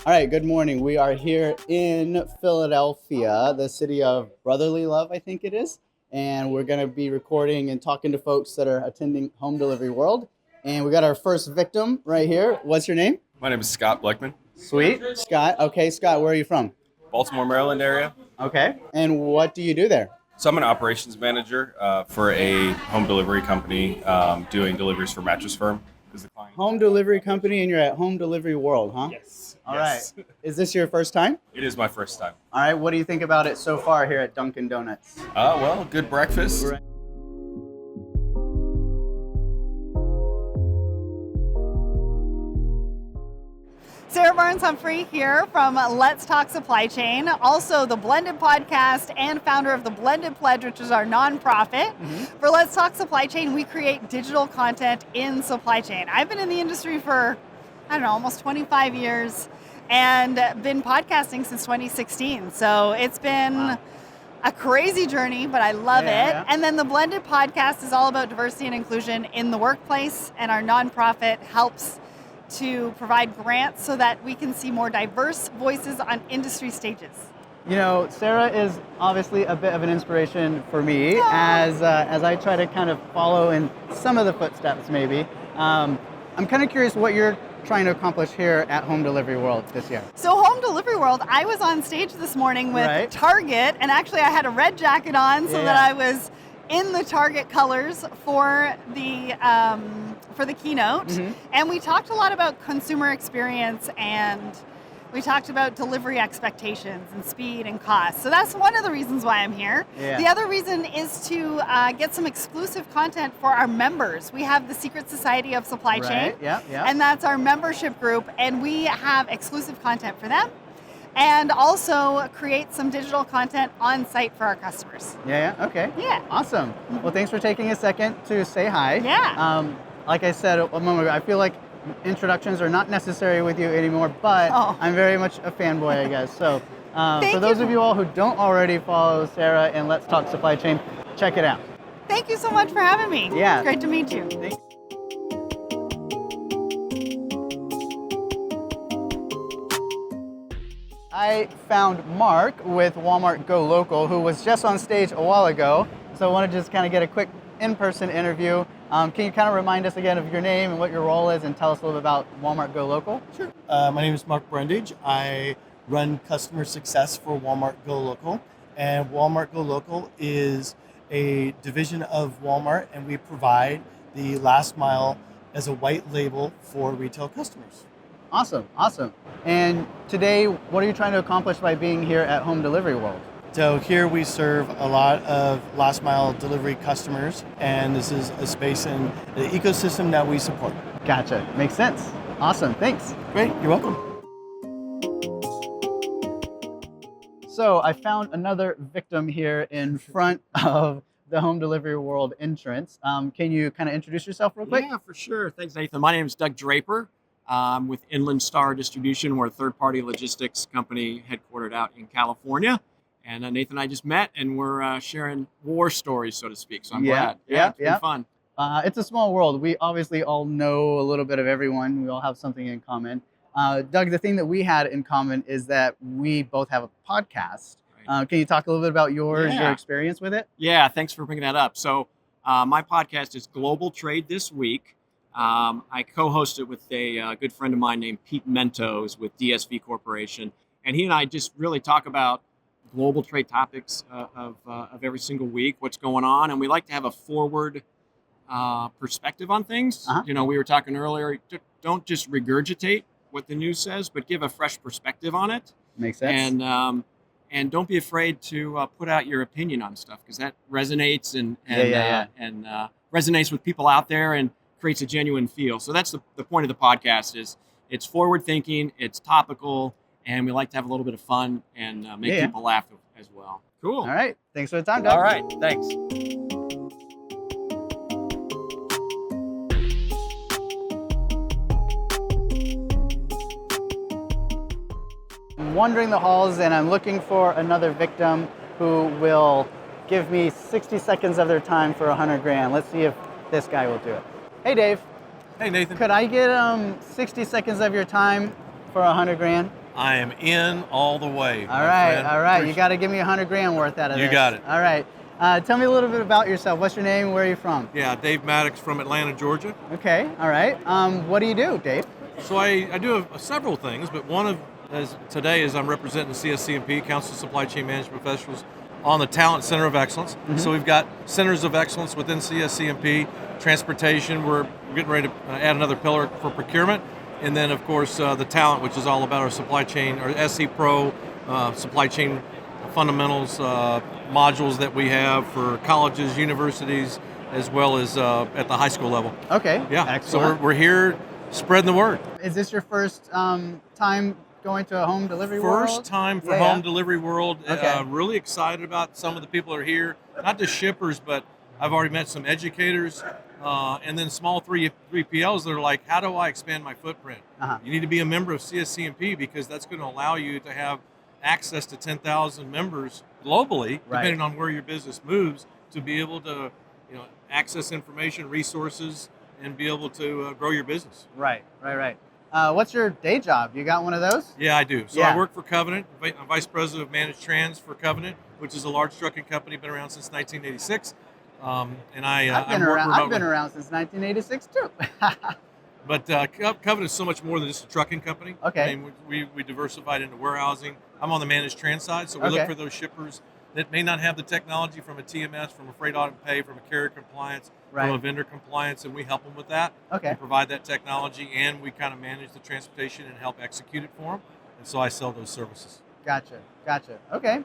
All right, good morning. We are here in Philadelphia, the city of brotherly love, I think it is. And we're going to be recording and talking to folks that are attending Home Delivery World. And we got our first victim right here. What's your name? My name is Scott Bleckman, Sweet. Scott. Okay, Scott, where are you from? Baltimore, Maryland area. Okay. And what do you do there? So I'm an operations manager for a home delivery company doing deliveries for Mattress Firm. Is the client. Home delivery company, and you're at Home Delivery World, huh? Yes. All yes. right. Is this your first time? It is my first time. All right. What do you think about it so far here at Dunkin' Donuts? Well, good breakfast. Right. Sarah Barnes-Humphrey here from Let's Talk Supply Chain, also the Blended Podcast and founder of the Blended Pledge, which is our nonprofit. For Let's Talk Supply Chain, we create digital content in supply chain. I've been in the industry for, almost 25 years and been podcasting since 2016. So it's been a crazy journey, but I love it. Yeah. And then the Blended Podcast is all about diversity and inclusion in the workplace, and our nonprofit helps to provide grants so that we can see more diverse voices on industry stages. You know, Sarah is obviously a bit of an inspiration for me as I try to kind of follow in some of the footsteps maybe. I'm kind of curious what you're trying to accomplish here at Home Delivery World this year. So Home Delivery World, I was on stage this morning with Right. Target, and actually I had a red jacket on so that I was in the Target colors for the keynote. And we talked a lot about consumer experience, and we talked about delivery expectations and speed and cost. So that's one of the reasons why I'm here. Yeah. The other reason is to get some exclusive content for our members. We have the Secret Society of Supply Chain, Yeah. and that's our membership group, and we have exclusive content for them, and also create some digital content on site for our customers. Yeah. Okay. Yeah. Awesome. Well, thanks for taking a second to say hi. Yeah. Like I said a moment ago, I feel like introductions are not necessary with you anymore, but I'm very much a fanboy, I guess. So for those of you all who don't already follow Sarah and Let's Talk Supply Chain, check it out. Thank you so much for having me. Yeah. It's great to meet you. Thanks. I found Mark with Walmart Go Local, who was just on stage a while ago. So I want to just kind of get a quick in-person interview. Can you kind of remind us again of your name and what your role is, and tell us a little bit about Walmart Go Local? Sure. My name is Mark Brundage. I run customer success for Walmart Go Local. And Walmart Go Local is a division of Walmart, and we provide the last mile as a white label for retail customers. Awesome. And today, what are you trying to accomplish by being here at Home Delivery World? So here we serve a lot of last mile delivery customers, and this is a space in the ecosystem that we support. Gotcha. Makes sense. Awesome. Thanks. Great, you're welcome. So I found another victim here in front of the Home Delivery World entrance. Can you kind of introduce yourself real quick? Yeah, for sure. Thanks, Nathan. My name is Doug Draper. I'm with Inland Star Distribution. We're a third-party logistics company headquartered out in California. And Nathan and I just met, and we're sharing war stories, so to speak. So I'm glad. It's been fun. It's a small world. We obviously all know a little bit of everyone. We all have something in common. Doug, the thing that we had in common is that we both have a podcast. Right. Can you talk a little bit about yours, Yeah. your experience with it? Yeah, thanks for bringing that up. So my podcast is Global Trade This Week. I co-host it with a good friend of mine named Pete Mentos with DSV Corporation. And he and I just really talk about global trade topics of every single week, what's going on. And we like to have a forward perspective on things. You know, we were talking earlier, don't just regurgitate what the news says, but give a fresh perspective on it. Makes sense. And don't be afraid to put out your opinion on stuff, because that resonates and resonates with people out there and creates a genuine feel. So that's the point of the podcast. Is it's forward thinking, it's topical, and we like to have a little bit of fun and make people laugh as well. Cool. All right. Thanks for the time, Doug. All right. Thanks. I'm wandering the halls, and I'm looking for another victim who will give me 60 seconds of their time for 100 grand. Let's see if this guy will do it. Hey, Dave. Hey, Nathan. Could I get 60 seconds of your time for 100 grand? I am in all the way. All right. You got to give me $100,000 worth out of this. You got it. All right. Tell me a little bit about yourself. What's your name? Where are you from? Yeah, Dave Maddox from Atlanta, Georgia. Okay. All right. What do you do, Dave? So I do several things, but one of today is I'm representing the CSCMP, Council of Supply Chain Management Professionals, on the Talent Center of Excellence. So we've got centers of excellence within CSCMP, transportation. We're getting ready to add another pillar for procurement. And then, of course, the talent, which is all about our supply chain, our SC Pro, supply chain fundamentals modules that we have for colleges, universities, as well as at the high school level. Okay. Yeah. Excellent. So we're here spreading the word. Is this your first time going to a home delivery world? First time for Yeah. Home Delivery World. Okay. Really excited about some of the people that are here. Not just shippers, but I've already met some educators. And then small 3PLs that are like, how do I expand my footprint? You need to be a member of CSCMP because that's going to allow you to have access to 10,000 members globally, depending on where your business moves, to be able to access information, resources, and be able to grow your business. Right. What's your day job? You got one of those? Yeah, I do. So Yeah. I work for Covenant. I'm Vice President of Managed Trans for Covenant, which is a large trucking company, been around since 1986. And I've been around since 1986 too. But Covenant is so much more than just a trucking company. Okay. I mean, we diversified into warehousing. I'm on the managed trans side, so we look for those shippers that may not have the technology from a TMS, from a freight audit and pay, from a carrier compliance, from a vendor compliance, and we help them with that. Okay. We provide that technology, and we kind of manage the transportation and help execute it for them. And so I sell those services. Gotcha. Okay.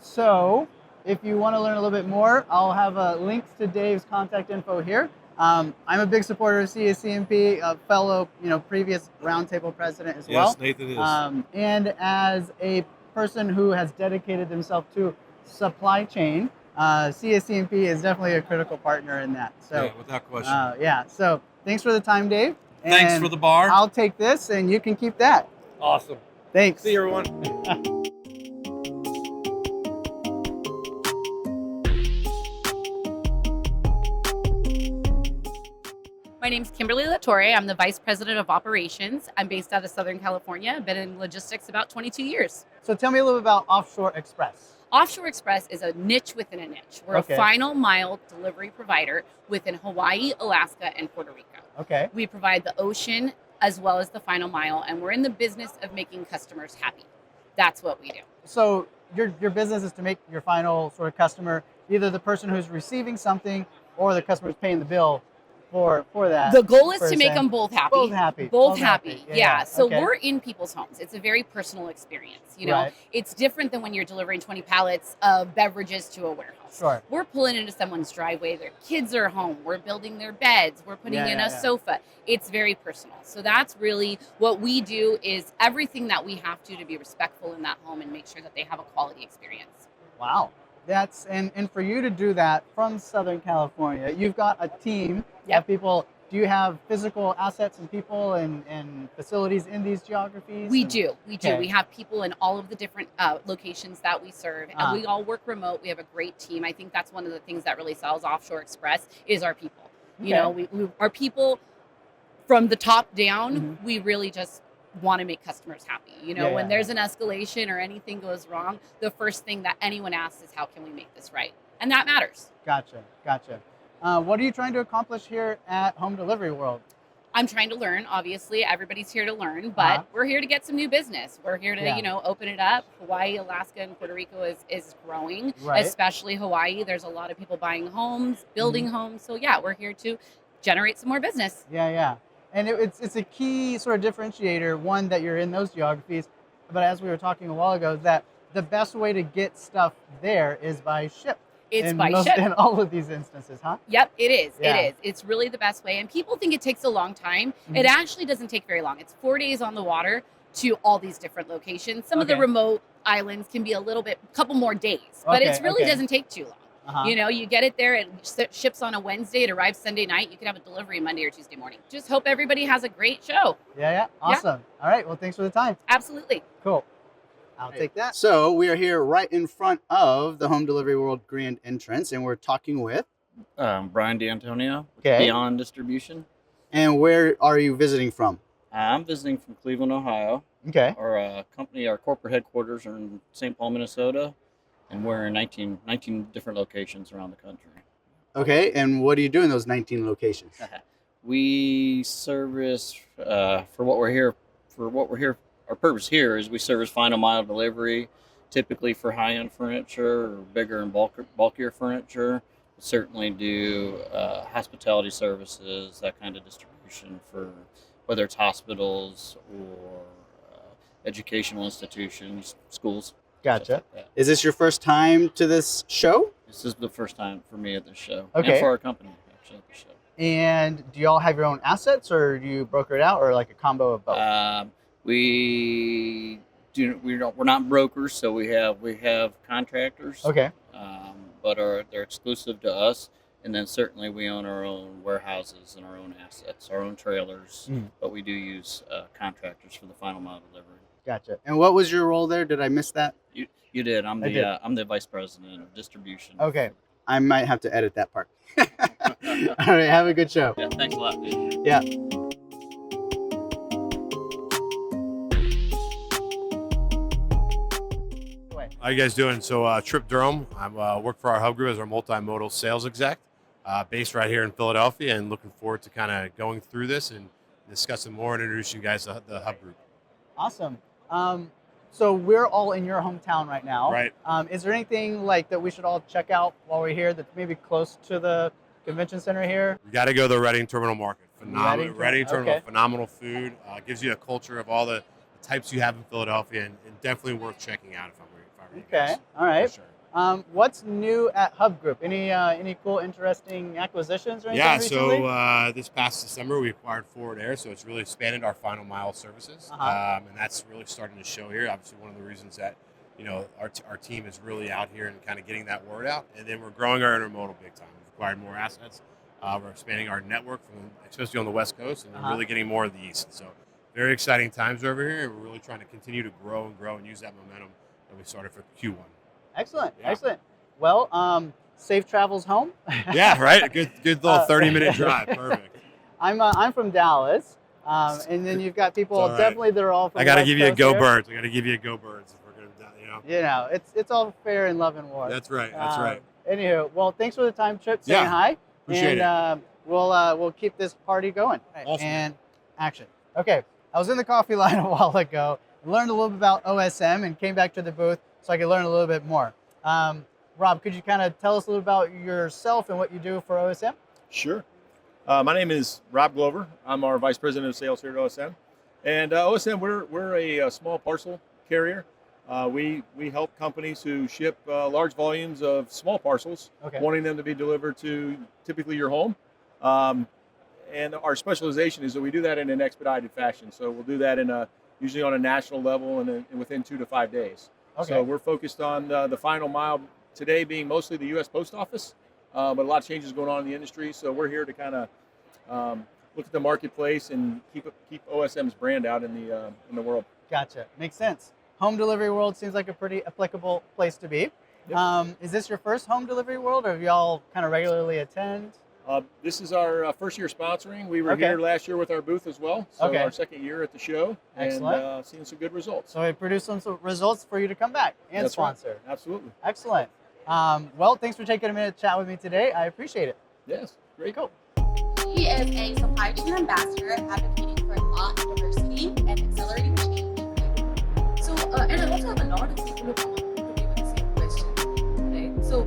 So if you want to learn a little bit more, I'll have links to Dave's contact info here. I'm a big supporter of CSCMP, a fellow, previous roundtable president as well. Yes, Nathan is. And as a person who has dedicated himself to supply chain, CSCMP is definitely a critical partner in that. So, yeah, without question. So thanks for the time, Dave. Thanks for the bar. I'll take this, and you can keep that. Awesome. Thanks. See you, everyone. My name's Kimberly Latore. I'm the Vice President of Operations. I'm based out of Southern California. I've been in logistics about 22 years. So tell me a little bit about Offshore Express. Offshore Express is a niche within a niche. We're a final mile delivery provider within Hawaii, Alaska, and Puerto Rico. Okay. We provide the ocean as well as the final mile, and we're in the business of making customers happy. That's what we do. So your business is to make your final sort of customer either the person who's receiving something or the customer who's paying the bill for that. The goal is to make them both happy. Both happy. Yeah. So we're in people's homes. It's a very personal experience. It's different than when you're delivering 20 pallets of beverages to a warehouse. Sure. We're pulling into someone's driveway. Their kids are home. We're building their beds. We're putting in a sofa. It's very personal. So that's really what we do, is everything that we have to be respectful in that home and make sure that they have a quality experience. Wow. That's and for you to do that from Southern California, you've got a team of people. Do you have physical assets and people and facilities in these geographies? We do. We have people in all of the different locations that we serve. And we all work remote. We have a great team. I think that's one of the things that really sells Offshore Express is our people. We our people from the top down, we really just want to make customers happy. When there's an escalation or anything goes wrong, the first thing that anyone asks is, how can we make this right? And that matters. Gotcha. What are you trying to accomplish here at Home Delivery World? I'm trying to learn. Obviously, everybody's here to learn, but we're here to get some new business. We're here to, open it up. Hawaii, Alaska, and Puerto Rico is growing, especially Hawaii. There's a lot of people buying homes, building homes. So we're here to generate some more business. Yeah. And it's a key sort of differentiator, one, that you're in those geographies, but as we were talking a while ago, that the best way to get stuff there is by ship. It's by ship. In all of these instances, huh? Yep, it is. Yeah. It is. It's really the best way. And people think it takes a long time. It actually doesn't take very long. It's 4 days on the water to all these different locations. Some of the remote islands can be a couple more days, but it really doesn't take too long. You get it there, it ships on a Wednesday, it arrives Sunday night. You can have a delivery Monday or Tuesday morning. Just hope everybody has a great show. Yeah. Awesome. All right. Well, thanks for the time. Absolutely. Cool. I'll take that. So we are here right in front of the Home Delivery World Grand Entrance, and we're talking with Brian D'Antonio with Okay. Beyond Distribution. And where are you visiting from? I'm visiting from Cleveland, Ohio. Okay. Our company, our corporate headquarters are in St. Paul, Minnesota, and we're in 19 different locations around the country. Okay. And what do you do in those 19 locations? We service for what we're here. Our purpose here is we service final mile delivery, typically for high-end furniture or bigger and bulkier furniture. We certainly do hospitality services, that kind of distribution for whether it's hospitals or educational institutions, schools. Gotcha. Stuff like that. Is this your first time to this show? This is the first time for me at this show, Okay. and for our company actually at the show. And do y'all have your own assets, or do you broker it out, or like a combo of both? We do. We're not brokers, so we have contractors. Okay. But they're exclusive to us, and then certainly we own our own warehouses and our own assets, our own trailers. But we do use contractors for the final mile delivery. Gotcha. And what was your role there? Did I miss that? You did. I'm I did. I'm the vice president of distribution. Okay. I might have to edit that part. All right. Have a good show. Yeah. Thanks a lot, dude. Yeah. How you guys doing? So Trip Durham, I work for our hub group as our multimodal sales exec, based right here in Philadelphia, and looking forward to kind of going through this and discussing more and introducing you guys to the hub group. Awesome. So we're all in your hometown right now. Right. Is there anything like that we should all check out while we're here that's maybe close to the convention center here? You got to go to the Reading Terminal Market. Phenomenal. Reading Reading Terminal, okay. phenomenal food. Gives you a culture of all the types you have in Philadelphia, and definitely worth checking out if I were you Okay. guys. All right. For sure. What's new at Hub Group? Any cool, interesting acquisitions or anything Yeah, recently? so this past December we acquired Forward Air, so it's really expanded our final mile services, and that's really starting to show here. Obviously, one of the reasons that our team is really out here and kind of getting that word out, and then we're growing our intermodal big time. We've acquired more assets. We're expanding our network, especially on the West Coast, and really getting more of the East. So very exciting times over here, and we're really trying to continue to grow and use that momentum that we started for Q1. Excellent. Yeah. Excellent. Well, safe travels home. Yeah, right. Good little 30-minute drive. Perfect. I'm from Dallas, and then you've got people It's all right. definitely that are all from. I got to West give you a Coast go here. birds. I got to give you a go birds if we're gonna, It's all fair in love and war. That's right. That's right. Anywho, well, thanks for the time, Trip. Saying Yeah, hi. appreciate and we'll keep this party going. Awesome. And action. Okay, I was in the coffee line a while ago, learned a little bit about OSM, and came back to the booth so I could learn a little bit more. Rob, could you kind of tell us a little about yourself and what you do for OSM? Sure. My name is Rob Glover. I'm our Vice President of Sales here at OSM. And OSM, we're a small parcel carrier. We help companies who ship large volumes of small parcels, wanting them to be delivered to typically your home. And our specialization is that we do that in an expedited fashion. So we'll do that usually on a national level and within 2 to 5 days. Okay. So we're focused on the final mile today being mostly the U.S. Post Office, but a lot of changes going on in the industry. So we're here to kind of look at the marketplace and keep OSM's brand out in the world. Gotcha. Makes sense. Home delivery world seems like a pretty applicable place to be. Yep. Is this your first home delivery world, or have y'all kind of regularly attend? This is our first year sponsoring. We were here last year with our booth as well. So our second year at the show. Excellent. And seeing some good results. So it produced some results for you to come back and That's right. sponsor. Absolutely. Excellent. Well, thanks for taking a minute to chat with me today. I appreciate it. Yes. Great. Cool. He is a supply chain ambassador advocating for thought, diversity, and accelerating change. So, and I also have a lot of people who come up to me with the same question today. So,